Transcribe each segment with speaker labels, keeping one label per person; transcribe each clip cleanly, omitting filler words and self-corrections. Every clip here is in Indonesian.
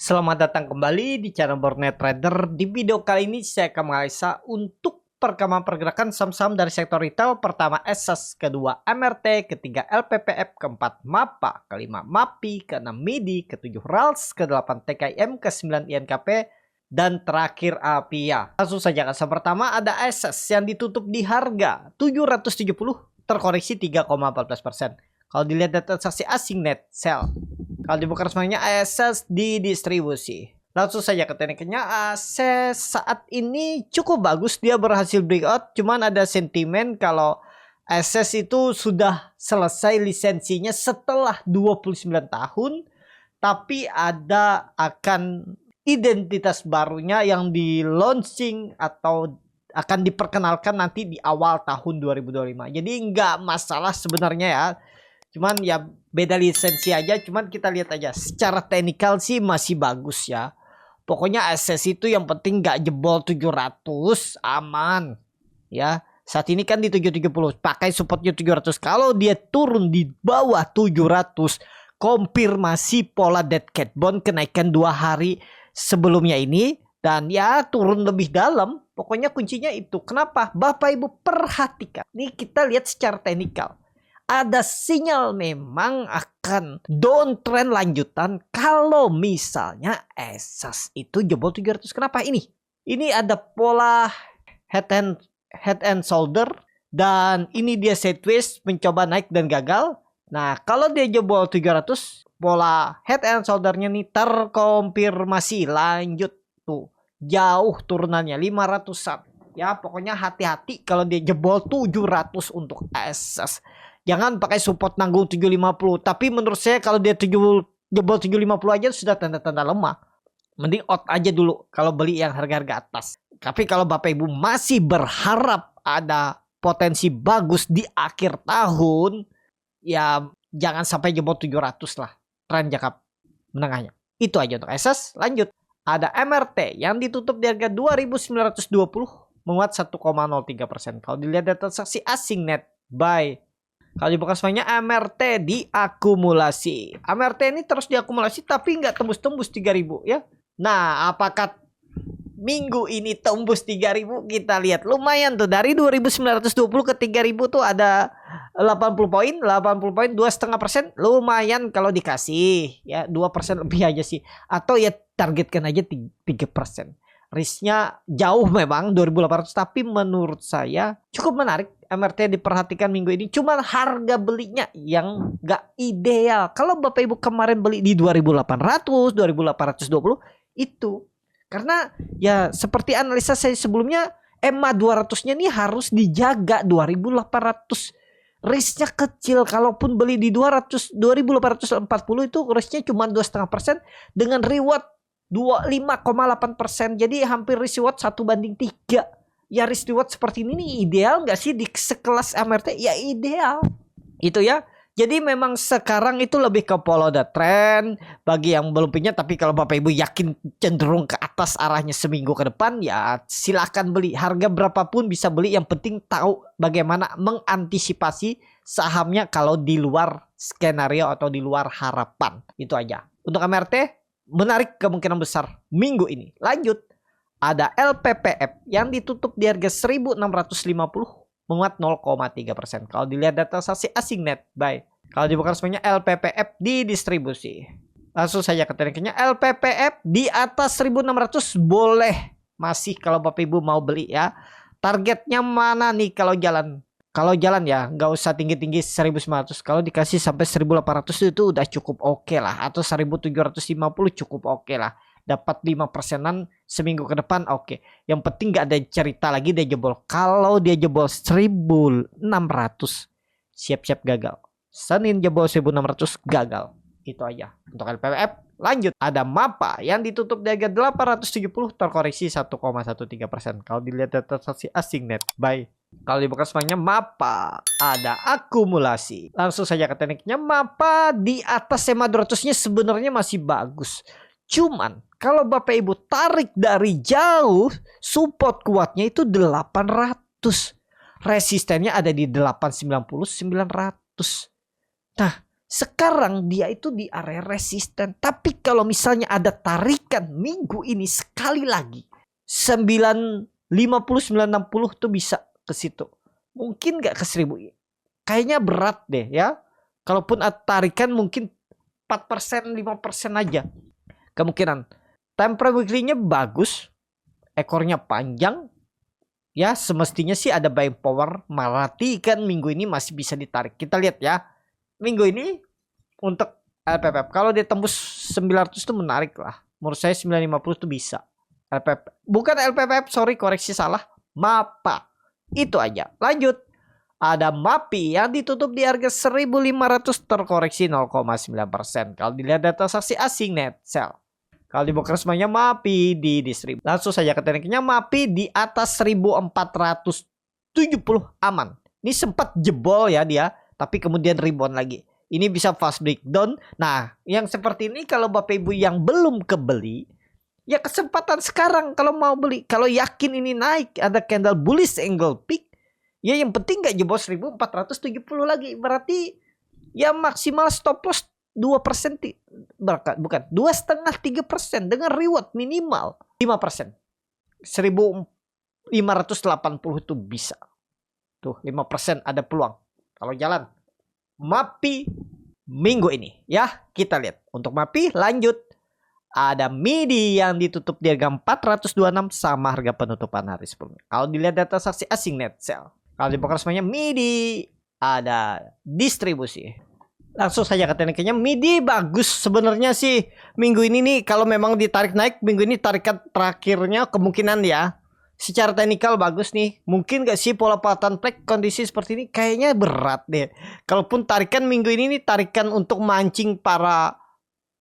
Speaker 1: Selamat datang kembali di channel Bornet Trader. Di video kali ini saya akan menganalisa untuk perkembangan pergerakan saham-saham dari sektor retail. Pertama ESAS, kedua MRT, ketiga LPPF, keempat MAPA, kelima MAPI, keenam MIDI, ketujuh RALS, kedelapan TKIM, kesembilan INKP, dan terakhir APIA. Langsung saja kasih pertama ada ESAS yang ditutup di harga 770, terkoreksi 3,14%. Kalau dilihat data transaksi asing net sell. Kalau dibuka resminya ASS di distribusi. Langsung saja ke tekniknya. ASS saat ini cukup bagus. Dia berhasil breakout. Cuman ada sentimen kalau ASS itu sudah selesai lisensinya setelah 29 tahun. Tapi ada akan identitas barunya yang di launching atau akan diperkenalkan nanti di awal tahun 2025. Jadi nggak masalah sebenarnya ya. Cuman ya beda lisensi aja. Cuman kita lihat aja. Secara teknikal sih masih bagus ya. Pokoknya ASS itu yang penting gak jebol 700. Aman. Ya. Saat ini kan di 770. Pakai supportnya 700. Kalau dia turun di bawah 700. Konfirmasi pola dead cat bond. Kenaikan 2 hari sebelumnya ini. Dan ya turun lebih dalam. Pokoknya kuncinya itu. Kenapa? Bapak Ibu perhatikan. Ini kita lihat secara teknikal. Ada sinyal memang akan downtrend lanjutan kalau misalnya ESAS itu jebol 700. Kenapa ini? Ini ada pola head and shoulder dan ini dia sideways mencoba naik dan gagal. Nah, kalau dia jebol 700, pola head and shouldernya nih terkonfirmasi lanjut tuh. Jauh turunannya 500-an. Ya, pokoknya hati-hati kalau dia jebol 700 untuk ESAS. Jangan pakai support nanggung 750. Tapi menurut saya kalau dia jebol 750 aja sudah tanda-tanda lemah. Mending out aja dulu kalau beli yang harga-harga atas. Tapi kalau Bapak Ibu masih berharap ada potensi bagus di akhir tahun, ya jangan sampai jebol 700 lah. Tren jangka menengahnya. Itu aja untuk ESAS. Lanjut. Ada MRT yang ditutup di harga 2.920 menguat 1,03%. Kalau dilihat data transaksi asing net buy. Kalau dibuka semuanya MRT diakumulasi. MRT ini terus diakumulasi tapi nggak tembus-tembus 3.000 ya. Nah, apakah minggu ini tembus 3.000? Kita lihat lumayan tuh dari 2.920 ke 3.000 tuh ada 80 poin, 80 poin 2,5%. Lumayan kalau dikasih ya 2% lebih aja sih. Atau ya targetkan aja 3%. Risknya jauh memang 2.800 tapi menurut saya cukup menarik. MRT diperhatikan minggu ini. Cuman harga belinya yang gak ideal. Kalau Bapak Ibu kemarin beli di 2.800, 2.820 itu. Karena ya seperti analisa saya sebelumnya, EMA 200-nya nih harus dijaga 2.800. Risknya kecil. Kalaupun beli di 2.840 itu risknya cuma 2,5% dengan reward 5,8%. Jadi hampir risk reward 1:3. Ya risk reward seperti ini nih ideal nggak sih di sekelas MRT? Ya ideal. Itu ya. Jadi memang sekarang itu lebih ke follow the trend bagi yang belum punya. Tapi kalau Bapak Ibu yakin cenderung ke atas arahnya seminggu ke depan, ya silakan beli. Harga berapapun bisa beli. Yang penting tahu bagaimana mengantisipasi sahamnya kalau di luar skenario atau di luar harapan. Itu aja. Untuk MRT menarik kemungkinan besar minggu ini. Lanjut. Ada LPPF yang ditutup di harga 1.650 menguat 0,3%. Kalau dilihat data transaksi asing net buy. Kalau dibuka resminya LPPF di distribusi. Langsung saja ke tekniknya. LPPF di atas 1.600 boleh. Masih kalau Bapak Ibu mau beli ya. Targetnya mana nih kalau jalan? Kalau jalan ya nggak usah tinggi-tinggi 1.900. Kalau dikasih sampai 1.800 itu udah cukup oke lah. Atau 1.750 cukup oke lah. Dapat 5%-an seminggu ke depan oke. Yang penting gak ada cerita lagi dia jebol. Kalau dia jebol 1.600 siap-siap gagal. Senin jebol 1.600 gagal. Itu aja untuk LPPF. Lanjut ada MAPA yang ditutup di harga 870 terkoreksi 1,13%. Kalau dilihat data transaksi asing net buy. Kalau dibuka semuanya MAPA ada akumulasi. Langsung saja ke tekniknya. MAPA di atas EMA 200-nya sebenarnya masih bagus. Cuman kalau Bapak Ibu tarik dari jauh, support kuatnya itu 800. Resistennya ada di 890, 900. Nah, Sekarang dia itu di area resisten. Tapi kalau misalnya ada tarikan minggu ini sekali lagi 950 960 tuh bisa ke situ. Mungkin nggak ke 1000. Kayaknya berat deh ya. Kalaupun ada tarikan mungkin 4%, 5% aja kemungkinan. Time frame weekly-nya bagus. Ekornya panjang. Ya semestinya sih ada buying power. Berarti kan minggu ini masih bisa ditarik. Kita lihat ya. Minggu ini untuk LPPF. Kalau dia tembus 900 itu menarik lah. Menurut saya 950 itu bisa. LPPF. Bukan LPPF, sorry koreksi salah. MAPA. Itu aja. Lanjut. Ada MAPI yang ditutup di harga 1.500 terkoreksi 0,9%. Kalau dilihat data saksi asing net sell. Kalau dibuka semuanya MAPI di distribut. Langsung saja ke tekniknya MAPI di atas 1.470 aman. Ini sempat jebol ya dia. Tapi kemudian rebound lagi. Ini bisa fast breakdown. Nah, yang seperti ini kalau Bapak Ibu yang belum kebeli, ya kesempatan sekarang kalau mau beli. Kalau yakin ini naik, ada candle bullish angle peak, ya yang penting nggak jebol 1.470 lagi. Berarti ya maksimal stop loss 2%. Bukan, 2,5-3% dengan reward minimal 5%. 1.580 itu bisa. Tuh, 5% ada peluang. Kalau jalan MAPI minggu ini ya, kita lihat untuk MAPI. Lanjut, ada MIDI yang ditutup di harga 426 sama harga penutupan hari sebelumnya. Kalau dilihat data saksi asing net sell, kalau dibongkar semuanya MIDI ada distribusi. Langsung saja ke tekniknya. MIDI bagus sebenarnya sih minggu ini nih. Kalau memang ditarik naik minggu ini, tarikan terakhirnya kemungkinan ya secara teknikal bagus nih. Mungkin gak sih pola patahan plek kondisi seperti ini? Kayaknya berat deh. Kalaupun tarikan minggu ini nih, tarikan untuk mancing para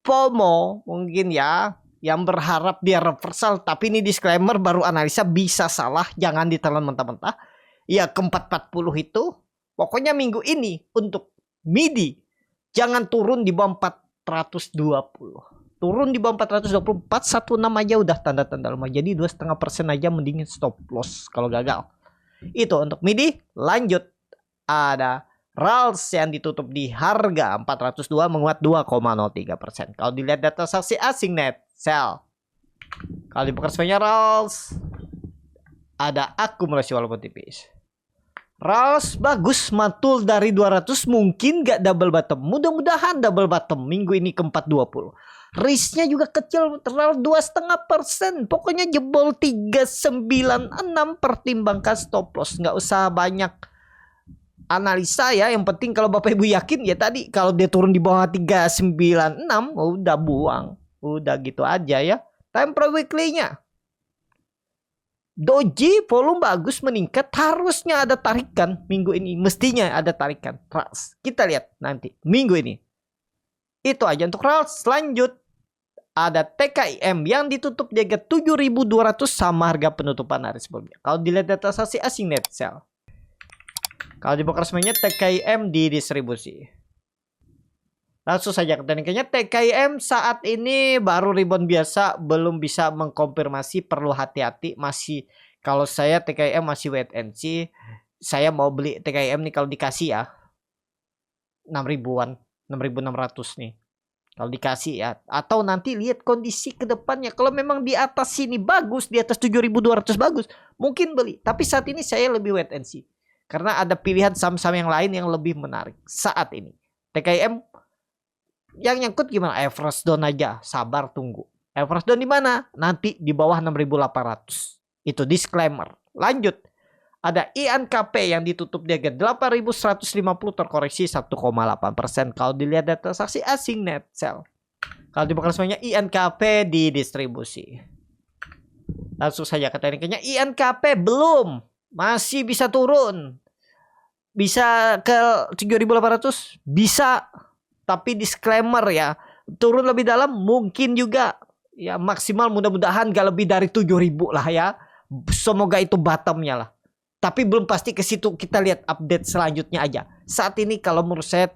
Speaker 1: FOMO mungkin ya, yang berharap dia reversal. Tapi ini disclaimer, baru analisa, bisa salah, jangan ditelan mentah-mentah. Ya ke 440 itu. Pokoknya minggu ini untuk MIDI jangan turun di bawah 420. Turun di bawah 420, 416 aja udah tanda-tanda lemah. Jadi 2,5% aja mendingin stop loss kalau gagal. Itu untuk MIDI. Lanjut, ada RALS yang ditutup di harga 402 menguat 2,03%. Kalau dilihat data saksi asing net sell. Kalau dibuka semuanya RALS ada akumulasi walaupun tipis. RALS bagus, mantul dari 200, mungkin gak double bottom. Mudah-mudahan double bottom minggu ini ke 420. Risknya juga kecil, terlalu 2,5%. Pokoknya jebol 396, pertimbangkan stop loss. Nggak usah banyak analisa ya. Yang penting kalau Bapak Ibu yakin ya tadi. Kalau dia turun di bawah 396, udah buang. Udah gitu aja ya. Time frame weekly-nya. Doji volume bagus meningkat. Harusnya ada tarikan minggu ini. Mestinya ada tarikan. RALS. Kita lihat nanti minggu ini. Itu aja untuk RALS. Lanjut. Ada TKIM yang ditutup di harga 7.200 sama harga penutupan hari sebelumnya. Kalau dilihat data saksi asing net sell. Kalau dibongkar semuanya TKIM di distribusi. Langsung saja ke tekniknya. TKIM saat ini baru rebound biasa, belum bisa mengkonfirmasi, perlu hati-hati. Masih, kalau saya TKIM masih wait and see. Saya mau beli TKIM nih kalau dikasih ya 6.000-an, 6.600 nih. Kalau dikasih ya. Atau nanti lihat kondisi ke depannya. Kalau memang di atas sini bagus, di atas 7.200 bagus, mungkin beli. Tapi saat ini saya lebih wait and see. Karena ada pilihan saham-saham yang lain yang lebih menarik saat ini. TKIM yang nyangkut gimana? Average down aja, sabar tunggu. Average down di mana? Nanti di bawah 6.800. Itu disclaimer. Lanjut. Ada INKP yang ditutup di harga 8.150 terkoreksi 1,8%. Kalau dilihat data saksi asing net sell. Kalau dibuka semuanya INKP di distribusi. Langsung saja ke tekniknya. INKP belum, masih bisa turun. Bisa ke 7.800? Bisa. Tapi disclaimer ya. Turun lebih dalam mungkin juga. Ya maksimal mudah-mudahan gak lebih dari 7.000 lah ya. Semoga itu bottomnya lah. Tapi belum pasti ke situ, kita lihat update selanjutnya aja. Saat ini kalau menurut saya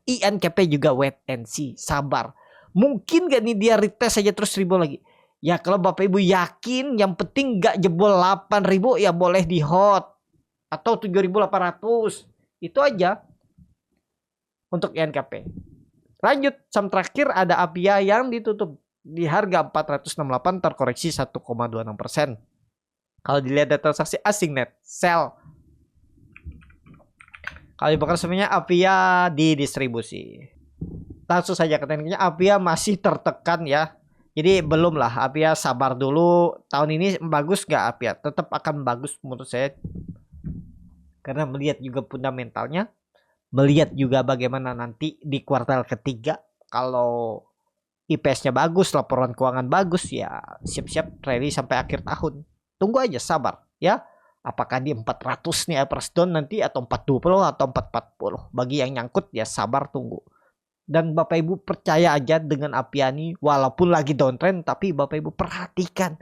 Speaker 1: INKP juga wait and see, sabar. Mungkin gak nih dia retest aja terus rebound lagi. Ya kalau Bapak Ibu yakin, yang penting gak jebol 8.000 ya boleh di hold. Atau 7.800. Itu aja untuk INKP. Lanjut, saham terakhir ada Avia yang ditutup di harga 468 terkoreksi 1,26%. Kalau dilihat data transaksi asing net sell. Kalau dibakar semuanya Avia didistribusi. Langsung saja ke tekniknya, Avia masih tertekan ya. Jadi belum lah, Avia sabar dulu. Tahun ini bagus gak Avia? Tetap akan bagus menurut saya. Karena melihat juga fundamentalnya. Melihat juga bagaimana nanti di kuartal ketiga. Kalau IPS-nya bagus, laporan keuangan bagus, ya siap-siap rally sampai akhir tahun. Tunggu aja, sabar ya. Apakah di 400 nih average down nanti, atau 420 atau 440. Bagi yang nyangkut ya sabar tunggu. Dan Bapak Ibu percaya aja dengan Apiani, walaupun lagi downtrend, tapi Bapak Ibu perhatikan.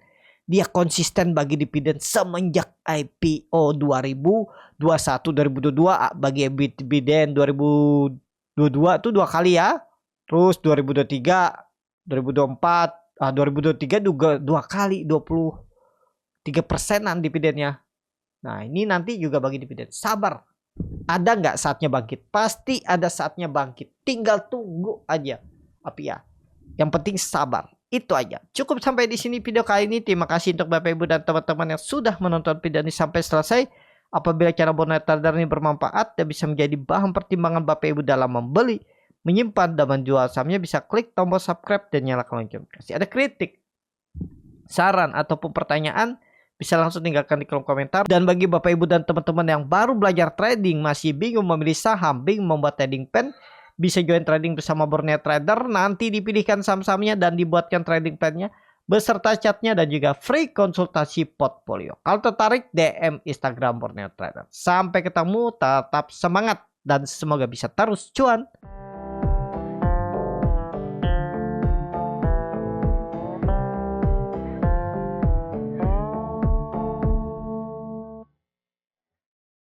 Speaker 1: Dia konsisten bagi dividen semenjak IPO 2021-2022. Bagi dividen 2022 itu 2 kali ya. Terus 2023, 2024, 2023 juga 2 kali 23%-an dividennya. Nah ini nanti juga bagi dividen. Sabar. Ada nggak saatnya bangkit? Pasti ada saatnya bangkit. Tinggal tunggu aja. Apia. Yang penting sabar. Itu aja. Cukup sampai di sini video kali ini. Terima kasih untuk Bapak Ibu dan teman-teman yang sudah menonton video ini sampai selesai. Apabila cara Borneo Trader ini bermanfaat dan bisa menjadi bahan pertimbangan Bapak Ibu dalam membeli, menyimpan, dan menjual sahamnya, bisa klik tombol subscribe dan nyalakan lonceng. Kasih ada kritik, saran, ataupun pertanyaan, bisa langsung tinggalkan di kolom komentar. Dan bagi Bapak Ibu dan teman-teman yang baru belajar trading, masih bingung memilih saham, bingung membuat trading plan, bisa join trading bersama Borneo Trader. Nanti dipilihkan saham-sahamnya dan dibuatkan trading plan-nya beserta chatnya dan juga free konsultasi portfolio. Kalau tertarik, DM Instagram Borneo Trader. Sampai ketemu, tetap semangat dan semoga bisa terus cuan.